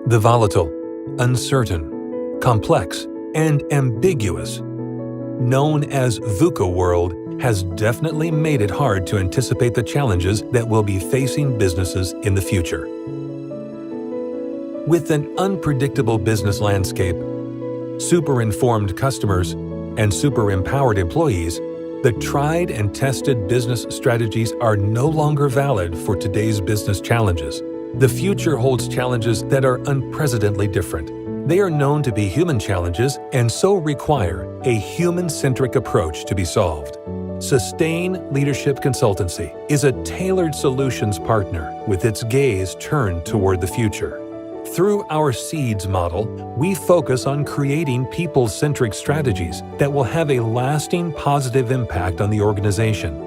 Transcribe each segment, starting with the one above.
The volatile, uncertain, complex, and ambiguous, known as VUCA world, has definitely made it hard to anticipate the challenges that will be facing businesses in the future. With an unpredictable business landscape, super-informed customers, and super-empowered employees, the tried and tested business strategies are no longer valid for today's business challenges. The future holds challenges that are unprecedentedly different. They are known to be human challenges and so require a human-centric approach to be solved. Sustain Leadership Consultancy is a tailored solutions partner with its gaze turned toward the future. Through our SEEDS model, we focus on creating people-centric strategies that will have a lasting positive impact on the organization.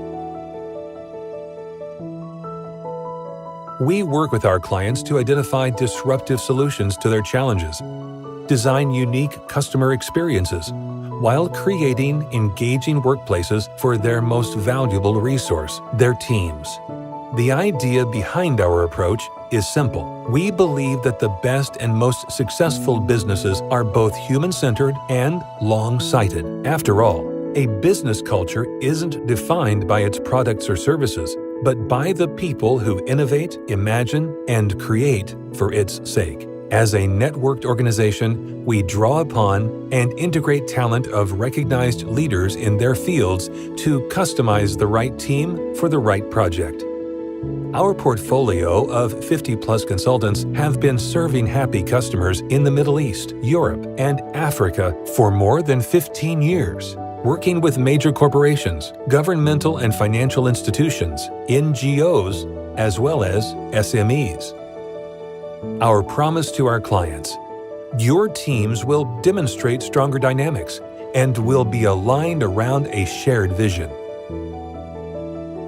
We work with our clients to identify disruptive solutions to their challenges, design unique customer experiences, while creating engaging workplaces for their most valuable resource, their teams. The idea behind our approach is simple. We believe that the best and most successful businesses are both human-centered and long-sighted. After all, a business culture isn't defined by its products or services, but by the people who innovate, imagine, and create for its sake. As a networked organization, we draw upon and integrate talent of recognized leaders in their fields to customize the right team for the right project. Our portfolio of 50-plus consultants have been serving happy customers in the Middle East, Europe, and Africa for more than 15 years, working with major corporations, governmental and financial institutions, NGOs, as well as SMEs. Our promise to our clients: your teams will demonstrate stronger dynamics and will be aligned around a shared vision.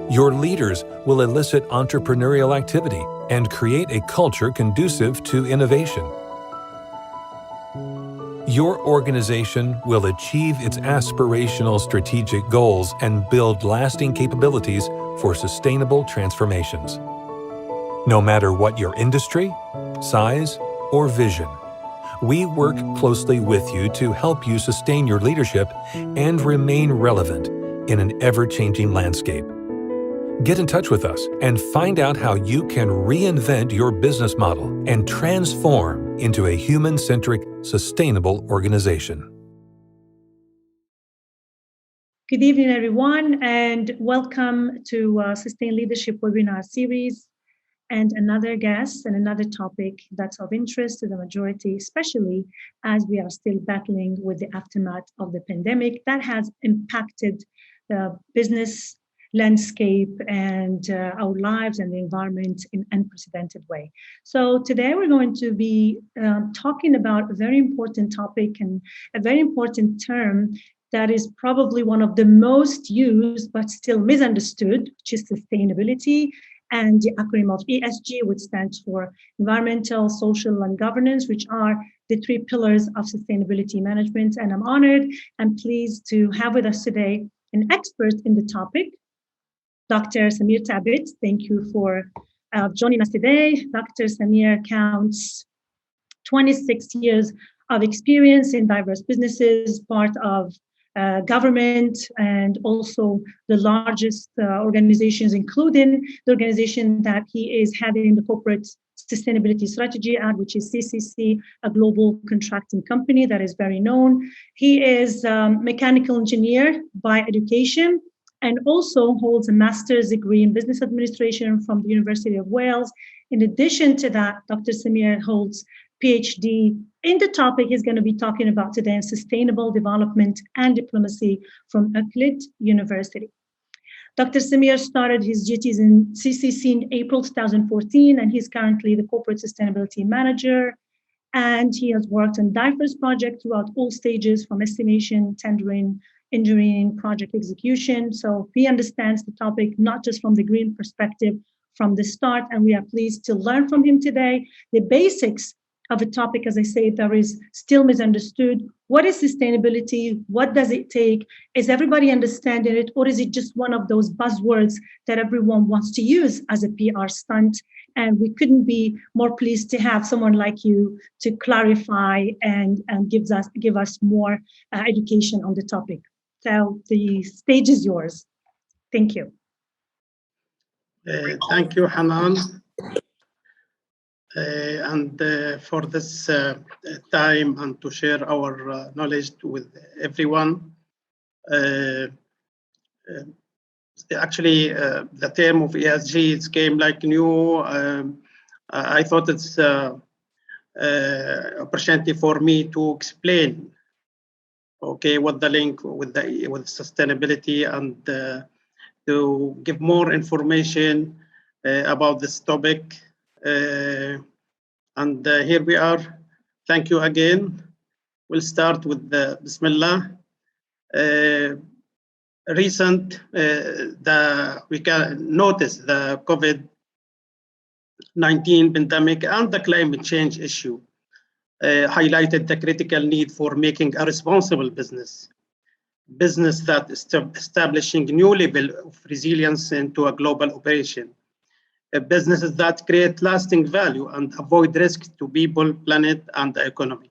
Your leaders will elicit entrepreneurial activity and create a culture conducive to innovation. Your organization will achieve its aspirational strategic goals and build lasting capabilities for sustainable transformations. No matter what your industry, size, or vision, we work closely with you to help you sustain your leadership and remain relevant in an ever-changing landscape. Get in touch with us and find out how you can reinvent your business model and transform into a human-centric, sustainable organization. Good evening, everyone, and welcome to Sustain Leadership Webinar Series and another guest and another topic that's of interest to the majority, especially as we are still battling with the aftermath of the pandemic that has impacted the business landscape and our lives and the environment in an unprecedented way. So today we're going to be talking about a very important topic and a very important term that is probably one of the most used but still misunderstood, which is sustainability, and the acronym of ESG, which stands for environmental, social, and governance, which are the three pillars of sustainability management. And I'm honored and pleased to have with us today an expert in the topic, Dr. Samir Tabit. Thank you for joining us today. Dr. Samir counts 26 years of experience in diverse businesses, part of government, and also the largest organizations, including the organization that he is heading the corporate sustainability strategy at, which is CCC, a global contracting company that is very known. He is a mechanical engineer by education, and also holds a master's degree in business administration from the University of Wales. In addition to that, Dr. Samir holds PhD in the topic he's going to be talking about today in sustainable development and diplomacy from Euclid University. Dr. Samir started his duties in CCC in April 2014, and he's currently the corporate sustainability manager. And he has worked on diverse projects throughout all stages, from estimation, tendering, engineering, project execution. So he understands the topic not just from the green perspective from the start, and we are pleased to learn from him today the basics of a topic, as I say, that is still misunderstood. What is sustainability? What does it take? Is everybody understanding it, or is it just one of those buzzwords that everyone wants to use as a PR stunt? And we couldn't be more pleased to have someone like you to clarify and give us more education on the topic. So the stage is yours. Thank you. Thank you, Hanan. For this time and to share our knowledge with everyone. Actually, the term of ESG came like new. I thought it's opportunity for me to explain, okay, what the link with sustainability and to give more information about this topic. And here we are. Thank you again. We'll start with the Bismillah. We can notice the COVID-19 pandemic and the climate change issue highlighted the critical need for making a responsible business that is establishing new level of resilience into a global operation. Businesses that create lasting value and avoid risks to people, planet, and the economy.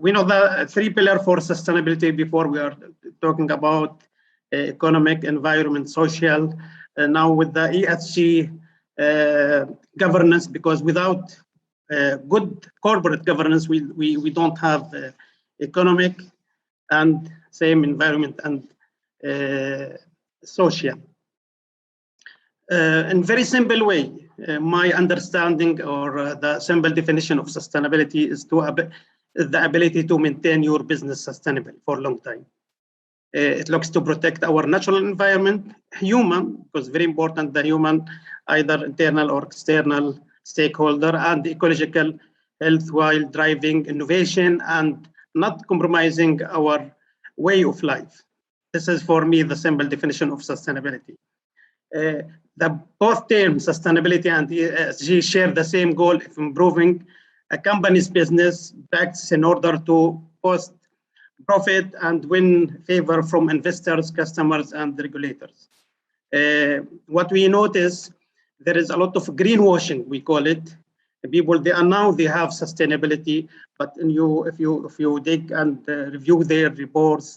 We know the three pillars for sustainability before. We are talking about economic, environment, social. Now with the ESG governance, because without good corporate governance, we don't have economic and same environment and social. In very simple way, my understanding or the simple definition of sustainability is the ability to maintain your business sustainable for a long time. It looks to protect our natural environment, human, because very important, the human, either internal or external stakeholder, and ecological health while driving innovation and not compromising our way of life. This is for me the simple definition of sustainability. Both terms, sustainability and ESG, share the same goal of improving a company's business practice in order to post profit and win favor from investors, customers, and regulators. What we notice, there is a lot of greenwashing, we call it. People, they have sustainability, but if you dig and review their reports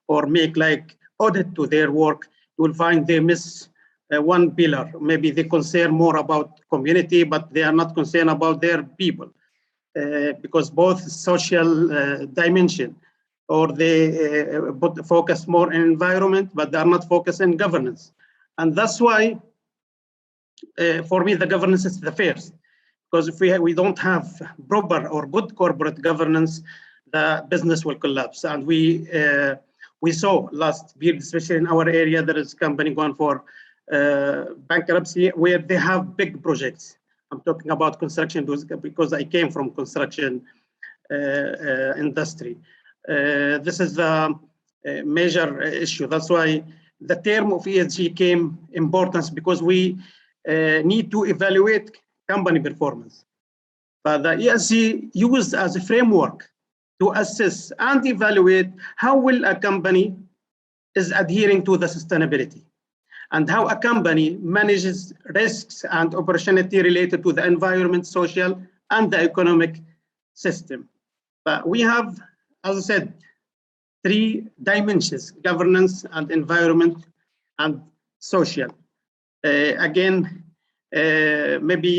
or make like audit to their work, you will find they miss one pillar. Maybe they concern more about community, but they are not concerned about their people, because both social dimension, or they focus more on environment, but they are not focused on governance. And that's why, for me, the governance is the first. Because if we don't have proper or good corporate governance, the business will collapse. And we saw last year, especially in our area, there is a company going for bankruptcy where they have big projects. I'm talking about construction because I came from construction industry. This is the major issue. That's why the term of ESG came importance, because we need to evaluate company performance. But the ESG used as a framework to assess and evaluate how well a company is adhering to the sustainability, and how a company manages risks and opportunity related to the environment, social, and the economic system. But we have, as I said, three dimensions: governance and environment and social. Maybe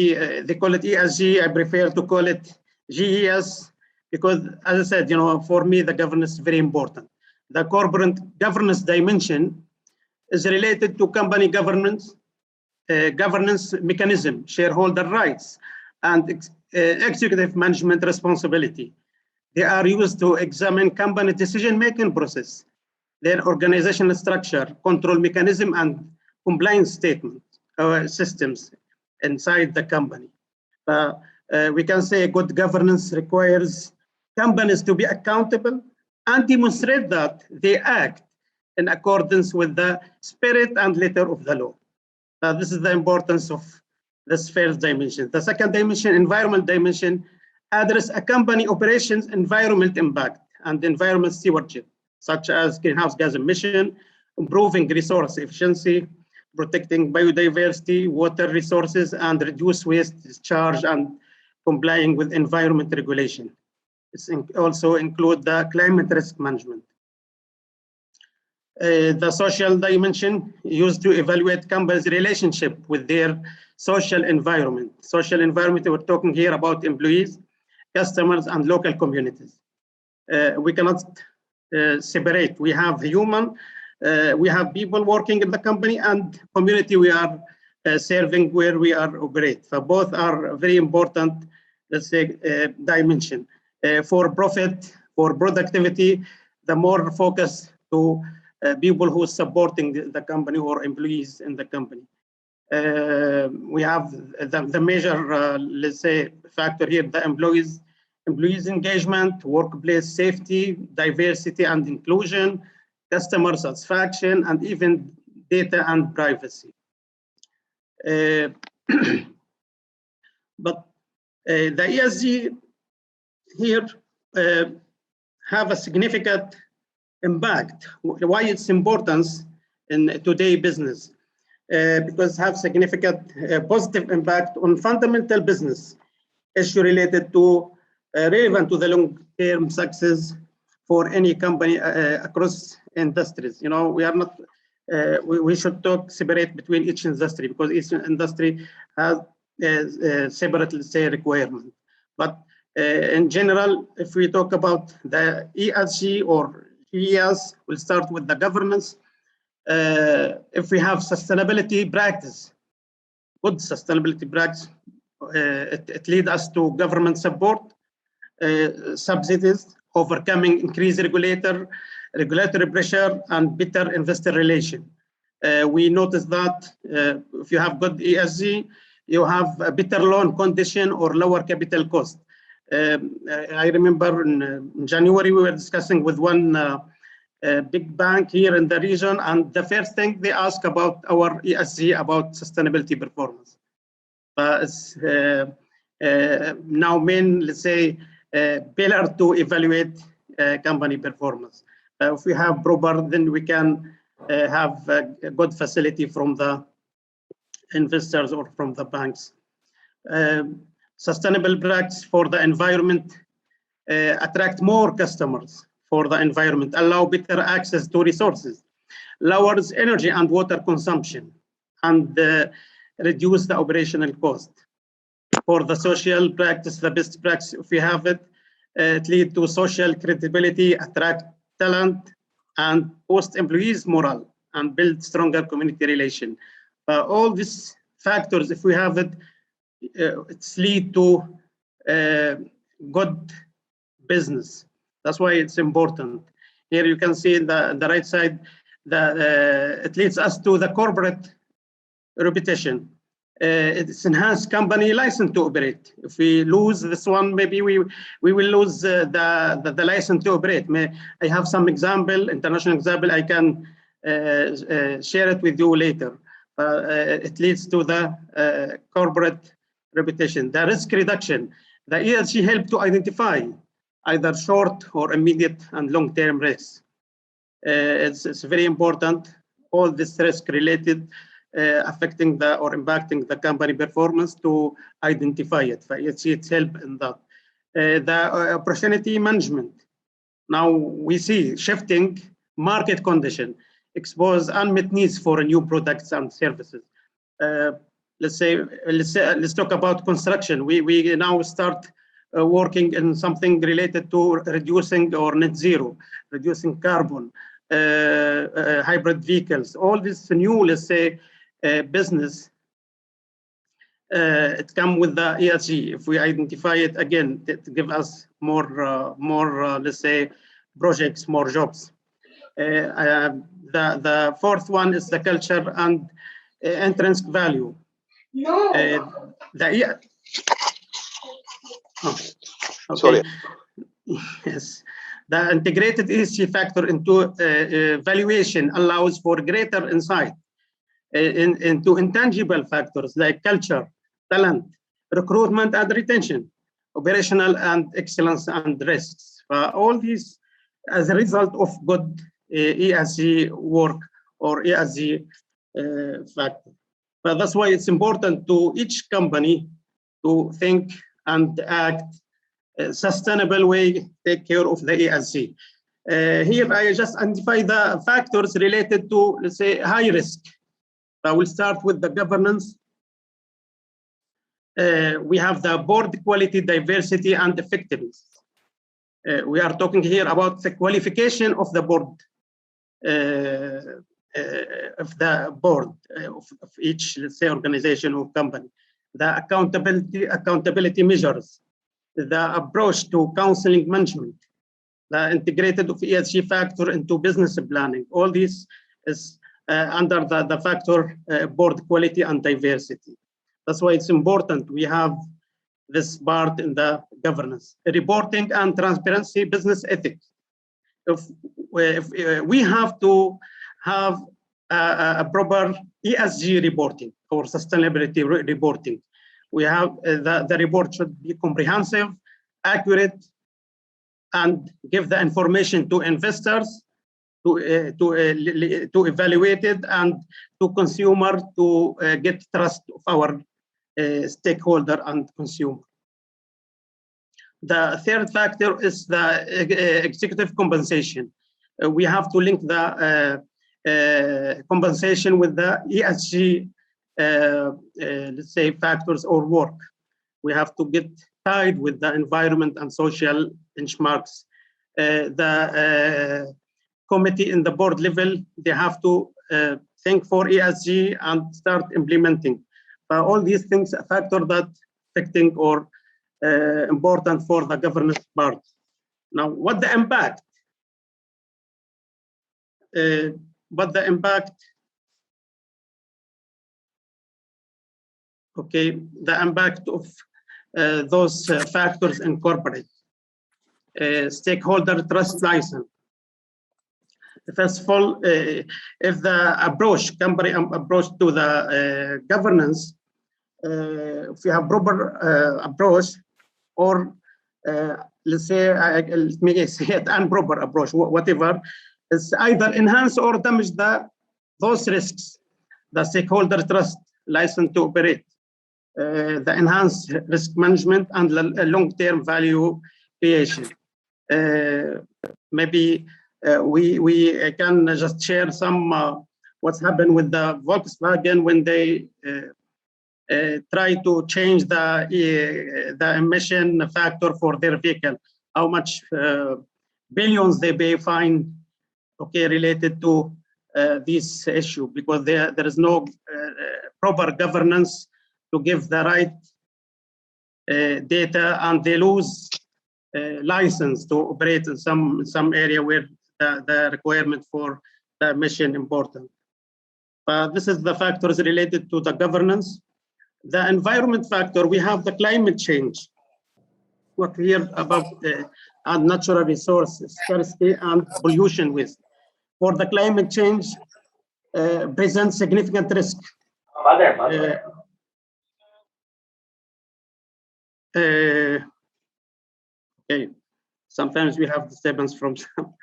they call it ESG. I prefer to call it GES, because, as I said, for me, the governance is very important. The corporate governance dimension is related to company governance, governance mechanism, shareholder rights, and executive management responsibility. They are used to examine company decision-making process, their organizational structure, control mechanism, and compliance statement systems inside the company. We can say good governance requires companies to be accountable and demonstrate that they act in accordance with the spirit and letter of the law. This is the importance of this first dimension. The second dimension, environment dimension, address a company operations environment impact and environment stewardship, such as greenhouse gas emission, improving resource efficiency, protecting biodiversity, water resources, and reduce waste discharge and complying with environment regulation. It also include the climate risk management. The social dimension used to evaluate companies' relationship with their social environment. Social environment, we're talking here about employees, customers, and local communities. We cannot separate. We have human, we have people working in the company, and community we are serving where we are operate. So both are very important, let's say, dimension. For profit, for productivity, the more focus to people who are supporting the company or employees in the company. We have the major, let's say, factor here, the employees engagement, workplace safety, diversity and inclusion, customer satisfaction, and even data and privacy. But the ESG here have a significant impact. Why it's importance in today's business? Because have significant positive impact on fundamental business issue related to relevant to the long-term success for any company across industries. You know, we are not, we should talk separate between each industry because each industry has separate, let's say, requirement. But in general, if we talk about the ESG or ES, we'll start with the governance. If we have sustainability practice, good sustainability practice, it leads us to government support, subsidies, overcoming increased regulatory pressure, and better investor relation. We noticed that if you have good ESG, you have a better loan condition or lower capital cost. I remember in January, we were discussing with one big bank here in the region, and the first thing they ask about our ESG, about sustainability performance. It's now main, let's say, pillar to evaluate company performance. If we have proper, then we can have a good facility from the investors or from the banks. Sustainable practice for the environment, attract more customers for the environment, allow better access to resources, lowers energy and water consumption, and reduce the operational cost. For the social practice, the best practice, if we have it, it leads to social credibility, attract talent, and boost employees' morale, and build stronger community relation. All these factors, if we have it, it's lead to good business. That's why it's important. Here you can see in the right side that it leads us to the corporate reputation. It's enhanced company license to operate. If we lose this one, maybe we will lose the license to operate. I have some example, international example, I can share it with you later. It leads to the corporate reputation. The risk reduction. The ESG help to identify either short or immediate and long-term risks. It's very important. All this risk related affecting the or impacting the company performance to identify it. It's help in that. The opportunity management. Now we see shifting market condition, expose unmet needs for new products and services. Let's talk about construction. We now start working in something related to reducing or net zero, reducing carbon, hybrid vehicles. All this new, let's say, business, it comes with the ESG. If we identify it again, it gives us more, let's say, projects, more jobs. The fourth one is the culture and intrinsic value. No. Okay. Sorry. Yes. The integrated ESG factor into valuation allows for greater insight into intangible factors like culture, talent, recruitment and retention, operational and excellence and risks. All these as a result of good ESG work or ESG factor. But that's why it's important to each company to think and act sustainable way, take care of the ESG. Here I just identify the factors related to, let's say, high risk. I will start with the governance. We have the board quality, diversity, and effectiveness. We are talking here about the qualification of the board, of each, let's say, organization or company. The accountability measures, the approach to counseling management, the integrated of ESG factor into business planning. All this is under the factor board quality and diversity. That's why it's important we have this part in the governance. Reporting and transparency, business ethics. If we have to have a proper ESG reporting or sustainability reporting, we have the report should be comprehensive, accurate, and give the information to investors, to evaluate it, and to consumer to get trust of our stakeholder and consumer. The third factor is the executive compensation. We have to link the compensation with the ESG, let's say, factors or work. We have to get tied with the environment and social benchmarks. The committee in the board level, they have to think for ESG and start implementing. All these things a factor that affecting or important for the governance part. Now, what the impact? Okay, the impact of those factors incorporate. Stakeholder trust license. First of all, if the company approach to the governance, if you have proper approach, or let's say, let me say it, improper approach, whatever, is either enhance or damage those risks, the stakeholder trust license to operate, the enhanced risk management, and long-term value creation. Maybe we can just share some what's happened with the Volkswagen when they try to change the emission factor for their vehicle, how much billions they pay fine, okay, related to this issue, because there is no proper governance to give the right data, and they lose license to operate in some area where the requirement for the emission important. This is the factors related to the governance. The environment factor, we have the climate change. What we hear about and natural resources, scarcity, and pollution waste. For the climate change, presents significant risk. Okay, sometimes we have disturbance from some.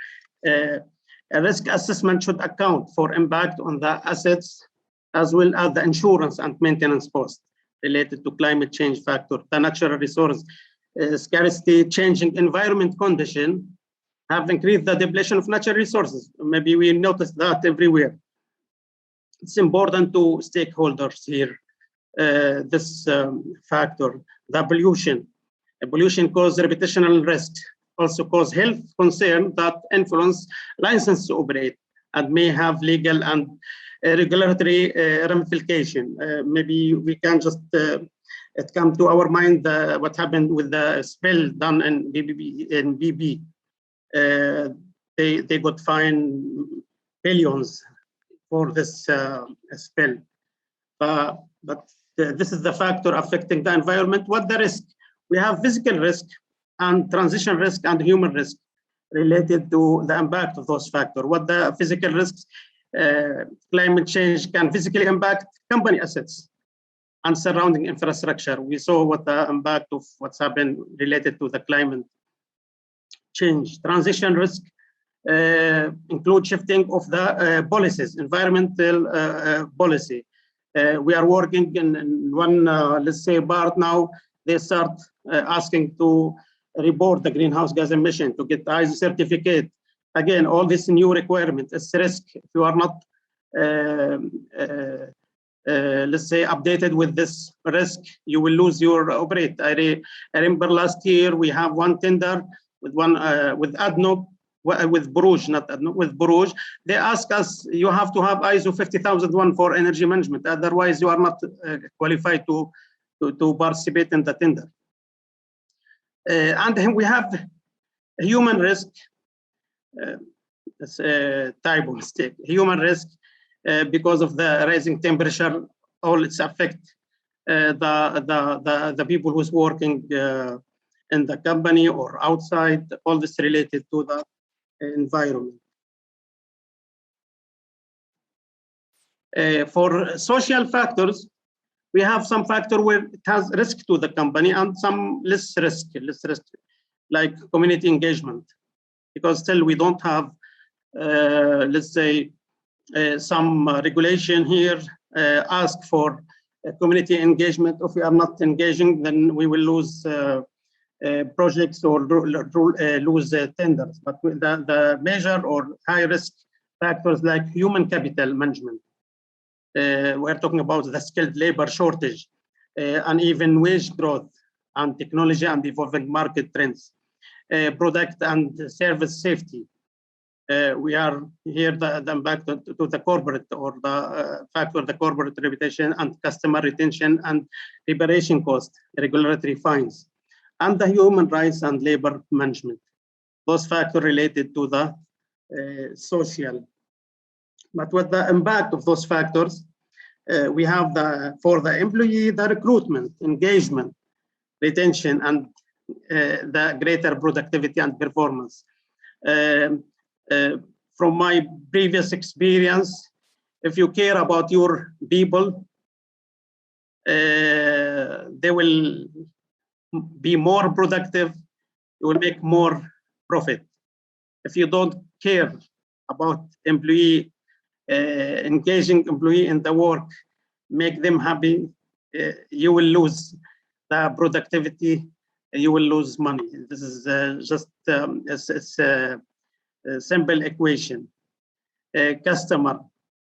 A risk assessment should account for impact on the assets, as well as the insurance and maintenance costs related to climate change factor, the natural resource scarcity, changing environment condition have increased the depletion of natural resources. Maybe we notice that everywhere. It's important to stakeholders here, this factor, the pollution. Pollution causes reputational risk, also cause health concern that influence license to operate and may have legal and regulatory ramification. Maybe we can just, it come to our mind what happened with the spill done in BB. They got fined billions for this spill. But this is the factor affecting the environment. What the risk? We have physical risk and transition risk and human risk related to the impact of those factors. What the physical risks? Climate change can physically impact company assets and surrounding infrastructure. We saw what the impact of what's happened related to the climate change. Transition risk include shifting of the policies, environmental policy. We are working in one, let's say, part now. They start asking to report the greenhouse gas emission, to get the ISO certificate. Again, all this new requirement is risk. If you are not, let's say, updated with this risk, you will lose your operate. I remember last year we have one tender with with ADNOC, with Borouge, not ADNOC, with Borouge. They ask us, you have to have ISO 50001 for energy management, otherwise you are not qualified to participate in the tender. And then we have human risk. It's a type of mistake. Human risk, because of the rising temperature, all its affect the people who's working in the company or outside. All this related to the environment. For social factors, we have some factor where it has risk to the company and some less risk, like community engagement, because still we don't have, let's say, some regulation here ask for community engagement. If we are not engaging, then we will lose projects or lose tenders. But the major or high risk factors like human capital management, we're talking about the skilled labor shortage, uneven wage growth, and technology and evolving market trends, product and service safety. We are here the impact to the corporate or the factor, the corporate reputation and customer retention and reparation cost, regulatory fines, and the human rights and labor management. Those factors related to the social. But with the impact of those factors, we have for the employee, the recruitment, engagement, retention, and the greater productivity and performance. From my previous experience, if you care about your people, they will be more productive, you will make more profit. If you don't care about employee, engaging employee in the work, make them happy, you will lose the productivity, you will lose money. This is just it's a simple equation. Customer,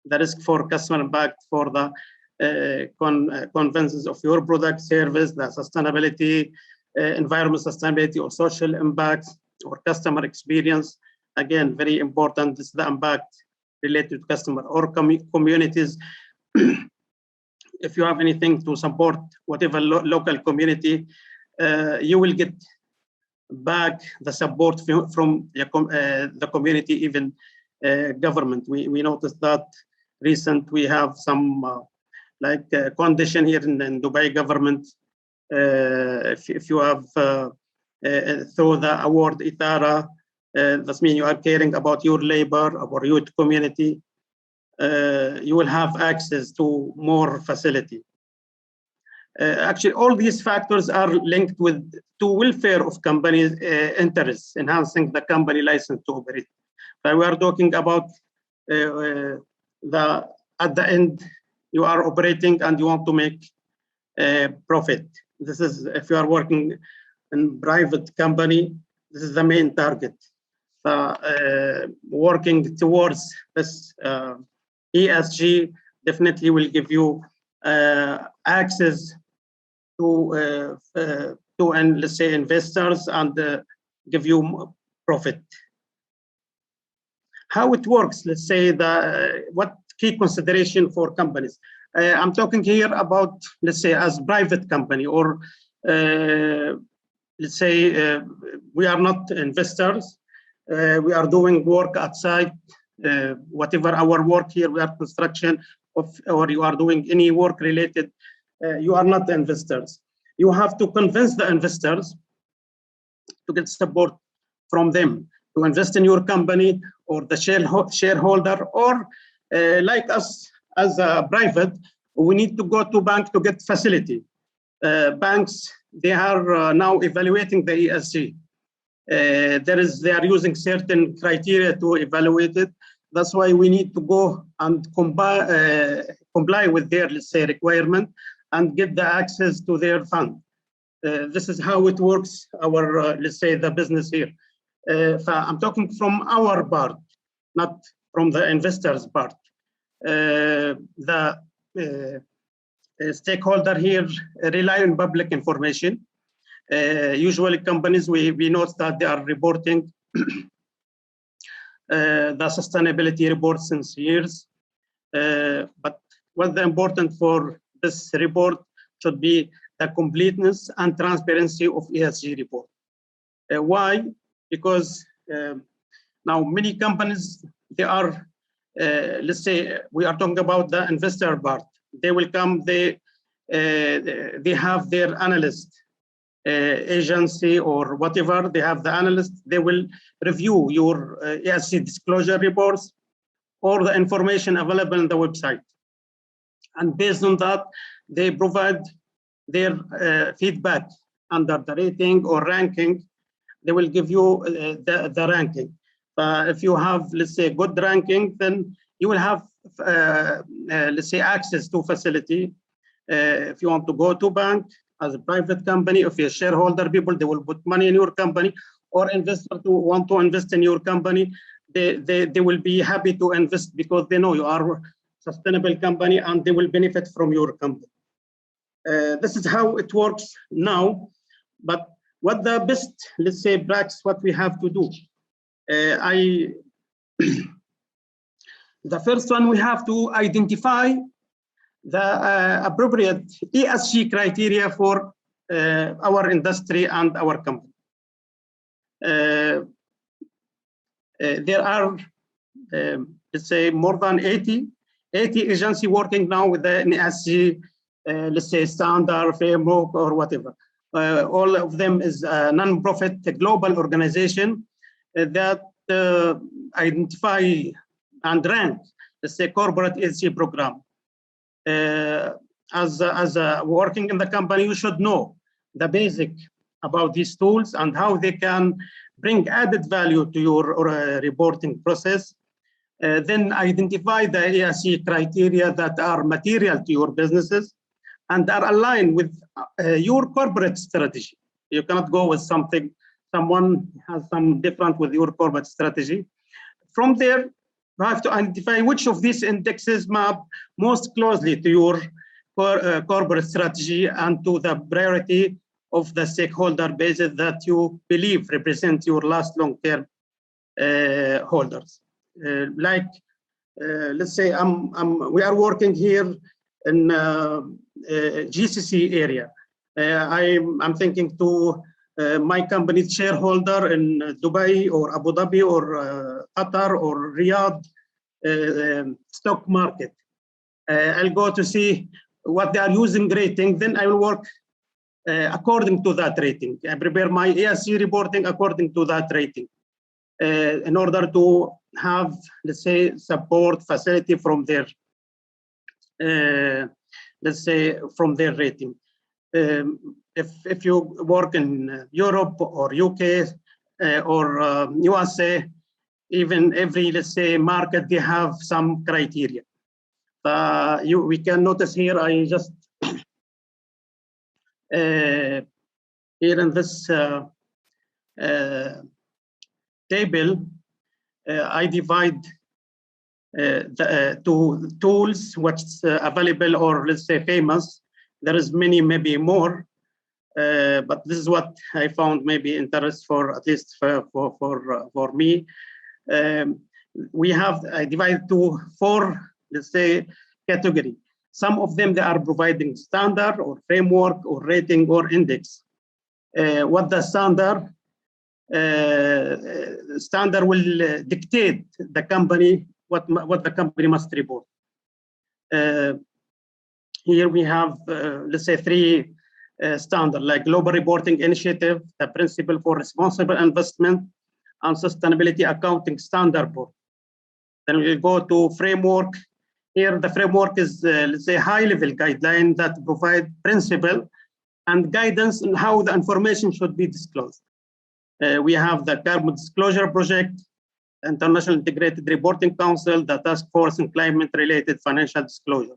the risk for customer impact for the convenience of your product, service, the sustainability, environment sustainability or social impact or customer experience. Again, very important. This is the impact related to customer or communities. If you have anything to support whatever local community, you will get back the support from the community, even government. We noticed that recent we have some condition here in Dubai government. If you have through the award ITARA, that means you are caring about your labor, about your community, you will have access to more facility. Actually, all these factors are linked to welfare of companies' interests, enhancing the company license to operate. But we are talking about at the end, you are operating and you want to make profit. This is, if you are working in private company, this is the main target. Working towards this ESG definitely will give you access to and let's say investors and give you profit. How it works? Let's say what key consideration for companies. I'm talking here about, let's say, as private company or let's say we are not investors. We are doing work outside. Whatever our work here, we are construction or you are doing any work related. You are not investors. You have to convince the investors to get support from them to invest in your company or the shareholder, or like us as a private, we need to go to bank to get facility. Banks, they are now evaluating the ESG. they are using certain criteria to evaluate it. That's why we need to go and comply with their, let's say, requirement and get the access to their fund. This is how it works, our, let's say, the business here. I'm talking from our part, not from the investors' part. The stakeholder here rely on public information. Usually companies, we note that they are reporting the sustainability reports since years. But what's important for this report should be the completeness and transparency of ESG report. Why? Because now many companies, they are, let's say, we are talking about the investor part. They will come, they have their analyst agency or whatever, they have the analyst, they will review your ESG disclosure reports or the information available on the website. And based on that, they provide their feedback under the rating or ranking. They will give you the ranking. If you have, let's say, good ranking, then you will have, let's say, access to facility. If you want to go to bank as a private company, if you're a shareholder people, they will put money in your company, or investor to want to invest in your company, they will be happy to invest because they know you are a sustainable company and they will benefit from your company. This is how it works now. But what the best, let's say, practice, what we have to do? The first one, we have to identify the appropriate ESG criteria for our industry and our company. There are, let's say, more than 80 agencies working now with the ESG, let's say, standard, framework, or whatever. All of them is a non-profit global organization that identify and rank, let's say, corporate ESG program. As working in the company, you should know the basic about these tools and how they can bring added value to your reporting process. Then identify the ESG criteria that are material to your businesses and are aligned with your corporate strategy. You cannot go with someone has some different with your corporate strategy. From there, you have to identify which of these indexes map most closely to your corporate strategy and to the priority of the stakeholder bases that you believe represent your last long-term holders. Let's say we are working here in GCC area. I'm thinking to my company's shareholder in Dubai or Abu Dhabi or Qatar or Riyadh stock market. I'll go to see what they are using rating, then I will work according to that rating. I prepare my ESG reporting according to that rating in order to have, let's say, support facility from their, let's say, from their rating. If you work in Europe or UK or USA, even every, let's say, market, they have some criteria. We can notice here, I just, here in this table, I divide the two tools, what's available or, let's say, famous. There is many, maybe more, but this is what I found maybe interest for, at least for me. I divide to 4, let's say, category. Some of them, they are providing standard or framework or rating or index. What the standard will dictate the company, what the company must report. Here we have, let's say, 3 standard, like Global Reporting Initiative, the Principle for Responsible Investment, and Sustainability Accounting Standard Board. Then we go to framework. Here, the framework is, let's say, high-level guideline that provide principle and guidance on how the information should be disclosed. We have the Carbon Disclosure Project, International Integrated Reporting Council, the Task Force on Climate-Related Financial Disclosure.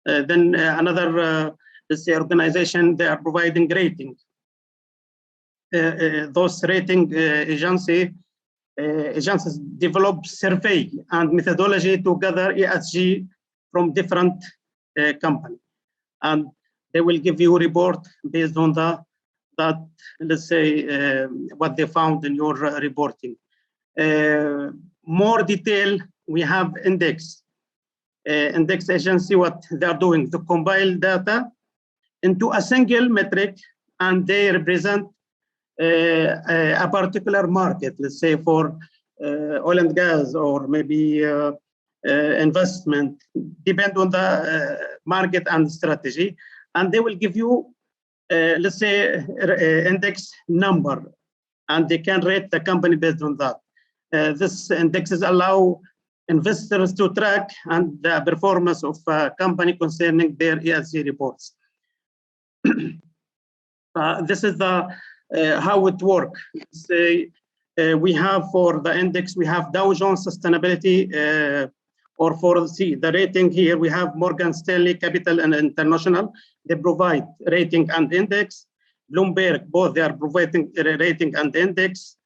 Then another, let's say, organization, they are providing rating. Those rating agencies develop survey and methodology to gather ESG from different companies. And they will give you a report based on that, let's say, what they found in your reporting. More detail, we have index agency, what they are doing to compile data into a single metric, and they represent a particular market, let's say for oil and gas, or maybe investment, depend on the market and strategy. And they will give you, let's say, index number, and they can rate the company based on that. This indexes allow investors to track and the performance of a company concerning their ESG reports. This is the how it works. We have for the index, we have Dow Jones Sustainability, or for the rating here, we have Morgan Stanley Capital and International. They provide rating and index. Bloomberg, both they are providing rating and index.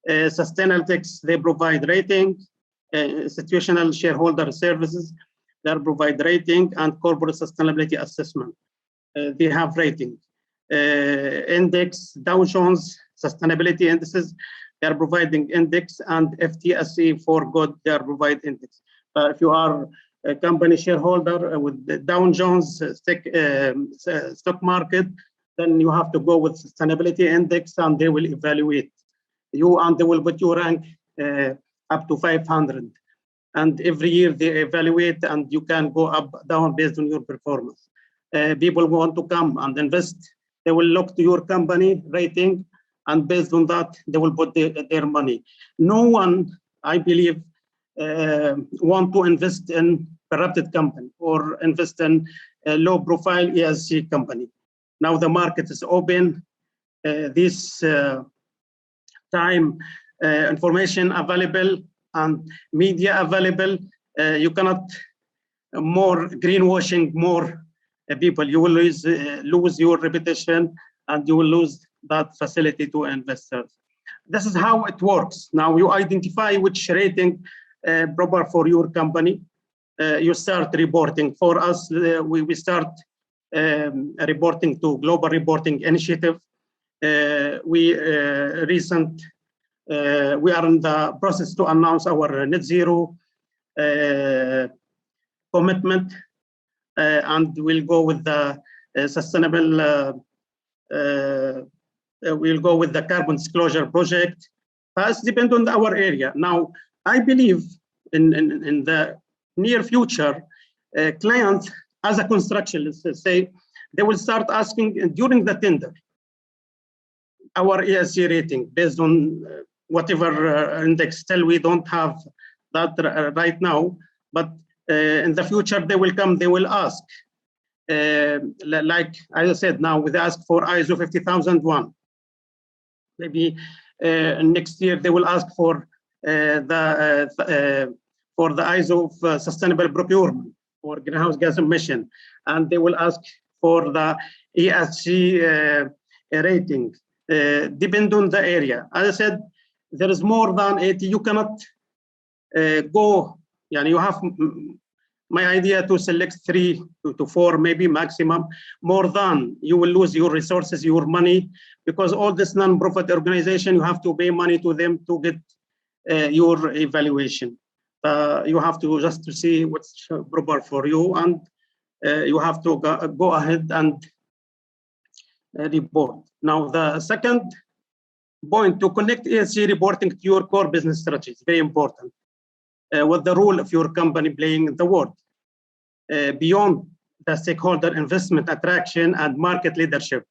Sustainalytics, they provide rating. Institutional Shareholder Services, they provide rating, and Corporate Sustainability Assessment. They have rating. Index, Dow Jones Sustainability Indices, they are providing index, and FTSE for good, they are providing index. If you are a company shareholder with the Dow Jones stock market, then you have to go with Sustainability Index, and they will evaluate you, and they will put your rank up to 500. And every year they evaluate, and you can go up, down based on your performance. People who want to come and invest, they will look to your company rating, and based on that, they will put their money. No one, I believe, want to invest in corrupted company or invest in a low profile ESG company. Now the market is open. This time information available and media available. You cannot more greenwashing more people. You will lose your reputation, and you will lose that facility to investors. This is how it works. Now you identify which rating proper for your company. You start reporting. For us, we start reporting to Global Reporting Initiative. We are in the process to announce our net zero commitment, and we'll go with the sustainable. We'll go with the Carbon Disclosure Project. It depends on our area. Now, I believe in the near future, clients as a construction, let's say, they will start asking during the tender our ESG rating based on whatever index. Still, we don't have that right now, but in the future they will come. They will ask, like I said, now they ask for ISO 50001. Maybe next year they will ask for the ISO of sustainable procurement for greenhouse gas emission, and they will ask for the ESG rating. Depend on the area. As I said, there is more than 80. You cannot go. You have my idea to select 3 to 4, maybe maximum. More than, you will lose your resources, your money, because all this non-profit organization, you have to pay money to them to get your evaluation. You have to just to see what's proper for you, and you have to go ahead and report. Now, the second point, to connect ESG reporting to your core business strategy is very important. What the role of your company playing in the world beyond the stakeholder investment, attraction, and market leadership.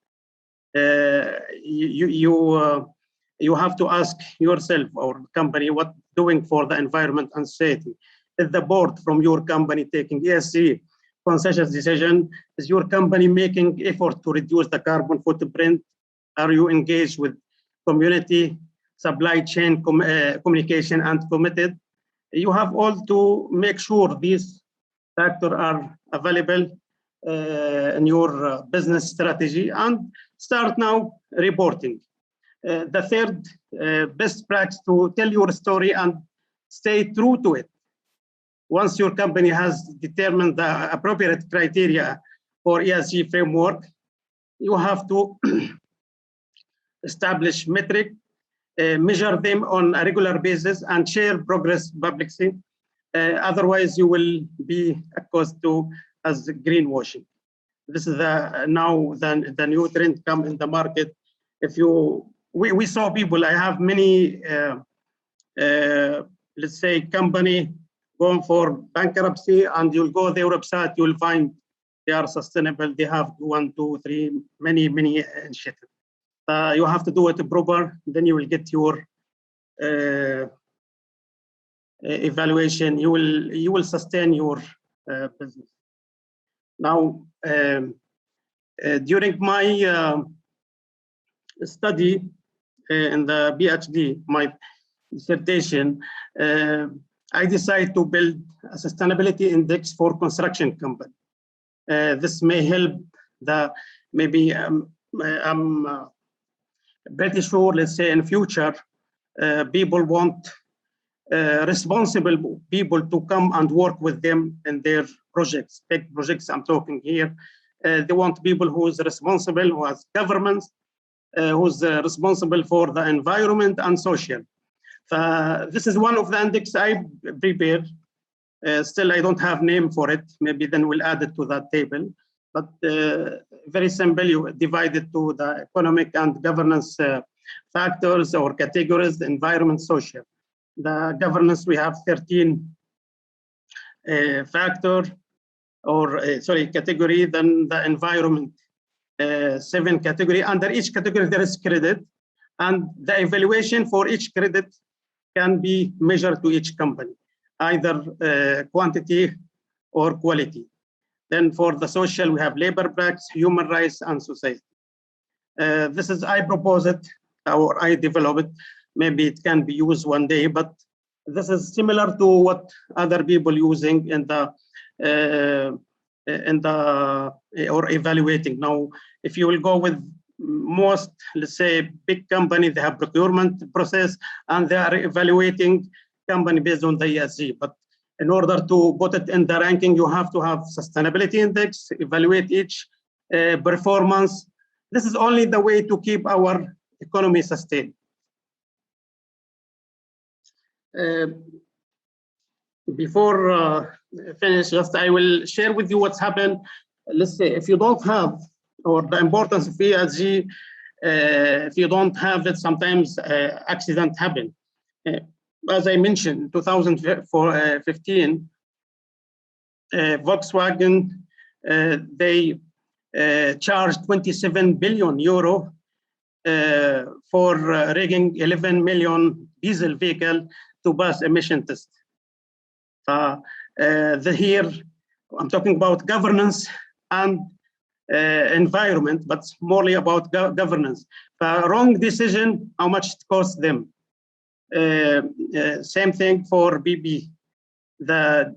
You have to ask yourself or company what doing for the environment and society. Is the board from your company taking ESG conscious decision? Is your company making effort to reduce the carbon footprint? Are you engaged with community, supply chain communication, and committed. You have all to make sure these factors are available in your business strategy and start now reporting. The third best practice to tell your story and stay true to it. Once your company has determined the appropriate criteria for ESG framework, you have to establish metric, measure them on a regular basis, and share progress publicly. Otherwise, you will be accused to as greenwashing. This is now the new trend come in the market. If we saw people, I have many, let's say, company going for bankruptcy, and you'll go their website, you'll find they are sustainable. They have 1, 2, 3, many initiatives. You have to do it proper, then you will get your evaluation. You will sustain your business. Now, during my study in the PhD, my dissertation, I decided to build a sustainability index for construction company. This may help maybe I'm pretty sure, let's say in future, people want responsible people to come and work with them in their projects, big projects I'm talking here. They want people who is responsible, who has governments, who's responsible for the environment and social. This is one of the index I prepared. Still, I don't have name for it. Maybe then we'll add it to that table. But very simple, you divide it to the economic and governance factors or categories, environment, social. The governance, we have 13 factor or category. Then the environment, 7 category. Under each category, there is credit. And the evaluation for each credit can be measured to each company, either quantity or quality. Then for the social, we have labor practice, human rights, and society. This is, I propose it, or I develop it. Maybe it can be used one day, but this is similar to what other people using in the or evaluating. Now, if you will go with most, let's say, big company, they have procurement process, and they are evaluating company based on the ESG. But in order to put it in the ranking, you have to have sustainability index, evaluate each performance. This is only the way to keep our economy sustained. Before finish, just I will share with you what's happened. Let's say if you don't have, or the importance of ESG, if you don't have it, sometimes accidents happen. As I mentioned, 2015, Volkswagen, they charged 27 billion euro for rigging 11 million diesel vehicle to pass emission test. Here, I'm talking about governance and environment, but morely about governance. Wrong decision, how much it costs them. Same thing for BP. The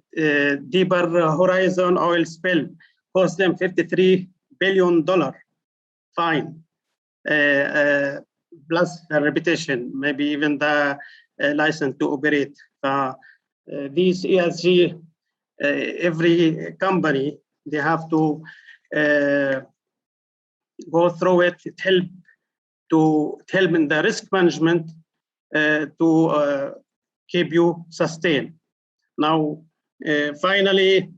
Deeper Horizon oil spill cost them $53 billion fine, plus a reputation, maybe even the license to operate. These ESG, every company, they have to go through it. It help in the risk management to keep you sustained. Now, finally,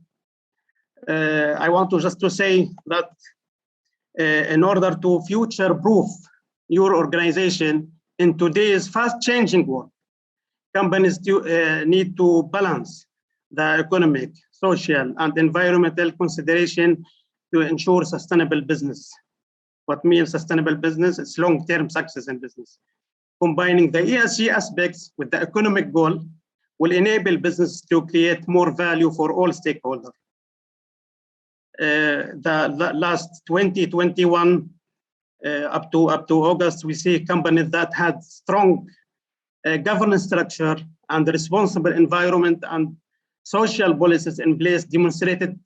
I want to just to say that in order to future-proof your organization in today's fast-changing world, companies need to balance the economic, social, and environmental consideration to ensure sustainable business. What means sustainable business? It's long-term success in business. Combining the ESG aspects with the economic goal will enable business to create more value for all stakeholders. The last 2021 up to August, we see companies that had strong governance structure and responsible environment and social policies in place demonstrated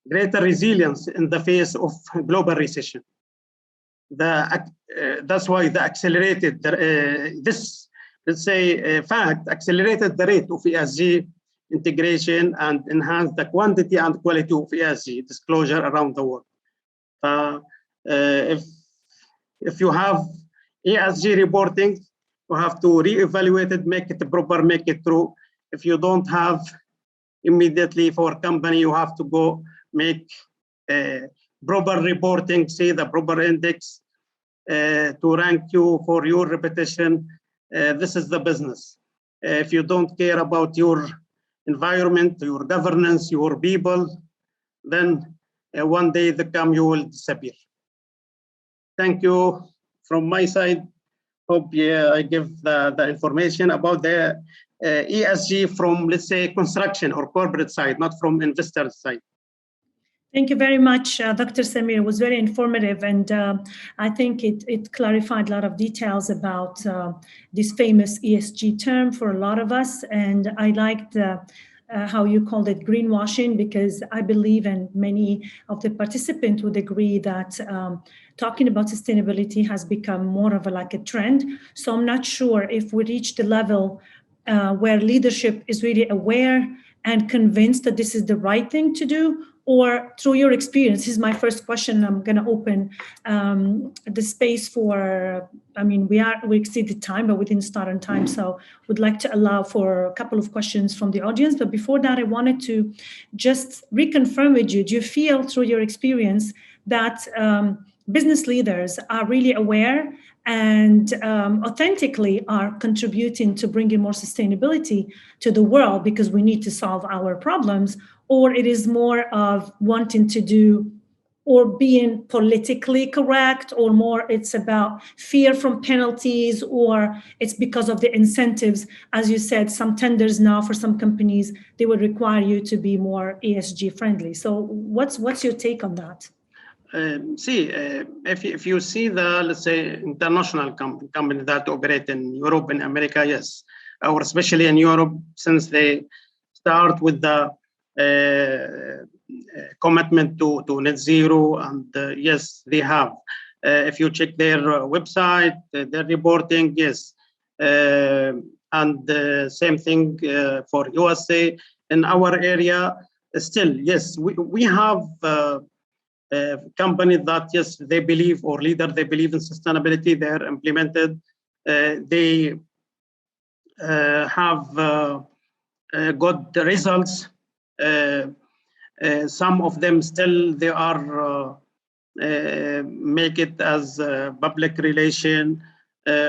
greater resilience in the face of global recession. That's why the accelerated this, let's say, fact accelerated the rate of ESG integration and enhanced the quantity and quality of ESG disclosure around the world. If you have ESG reporting, you have to reevaluate it, make it proper, make it true. If you don't have immediately for a company, you have to go make proper reporting, see the proper index to rank you for your reputation. This is the business. If you don't care about your environment, your governance, your people, then one day you will disappear. Thank you from my side. Hope I give the information about the ESG from, let's say, construction or corporate side, not from investor side. Thank you very much, Dr. Samir. It was very informative, and I think it clarified a lot of details about this famous ESG term for a lot of us. And I liked how you called it greenwashing, because I believe, and many of the participants would agree, that talking about sustainability has become more of a trend. So I'm not sure if we reach the level where leadership is really aware and convinced that this is the right thing to do, or through your experience. This is my first question. I'm going to open the space for, we exceeded time, but we didn't start on time. So would like to allow for a couple of questions from the audience. But before that, I wanted to just reconfirm with you, do you feel through your experience that business leaders are really aware and authentically are contributing to bringing more sustainability to the world because we need to solve our problems? Or it is more of wanting to do or being politically correct, or more it's about fear from penalties, or it's because of the incentives? As you said, some tenders now for some companies, they would require you to be more ESG friendly. So what's your take on that? If you see the, let's say, international companies that operate in Europe and America, yes, or especially in Europe, since they start with the commitment to net zero, and yes, they have. If you check their website, their reporting, yes, and same thing for USA. In our area, still, yes, we have companies that, yes, they believe, or leaders, they believe in sustainability, they are implemented, they have got the results. Some of them still, they are make it as public relation.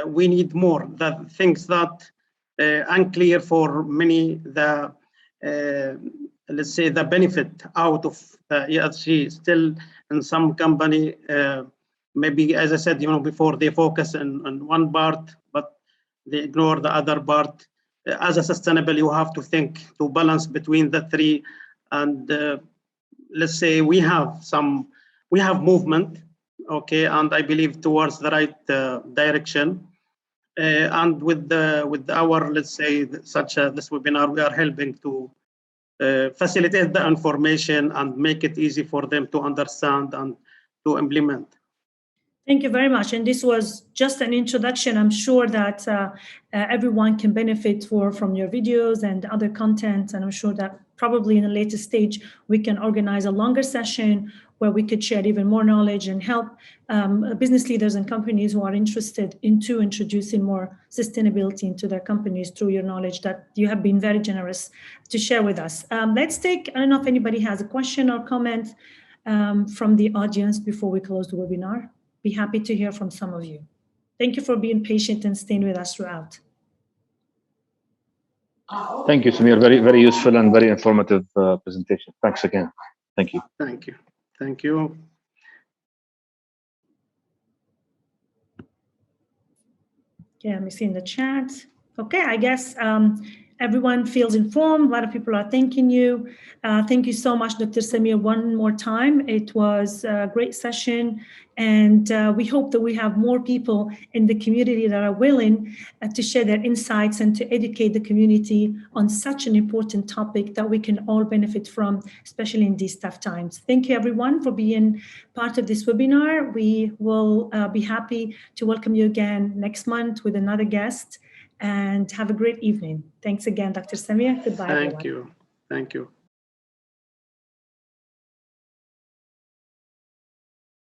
We need more. The things that unclear for many, the let's say the benefit out of ESG still in some company, maybe, as I said, before, they focus on one part, but they ignore the other part. As a sustainable, you have to think to balance between the three. And let's say we have movement, okay, and I believe towards the right direction. And with our, let's say, such as this webinar, we are helping to facilitate the information and make it easy for them to understand and to implement. Thank you very much. And this was just an introduction. I'm sure that everyone can benefit from your videos and other content. And I'm sure that probably in a later stage, we can organize a longer session where we could share even more knowledge and help business leaders and companies who are interested into introducing more sustainability into their companies through your knowledge that you have been very generous to share with us. Let's take, I don't know if anybody has a question or comment from the audience before we close the webinar. Be happy to hear from some of you. Thank you for being patient and staying with us throughout. Thank you, Samir. Very, very useful and very informative presentation. Thanks again. Thank you. Thank you. Thank you. Okay, let me see in the chat. Okay, I guess everyone feels informed. A lot of people are thanking you. Thank you so much, Dr. Samir, one more time. It was a great session, and we hope that we have more people in the community that are willing to share their insights and to educate the community on such an important topic that we can all benefit from, especially in these tough times. Thank you, everyone, for being part of this webinar. We will be happy to welcome you again next month with another guest. And have a great evening. Thanks again, Dr. Samir. Goodbye, everyone. Thank you. Thank you.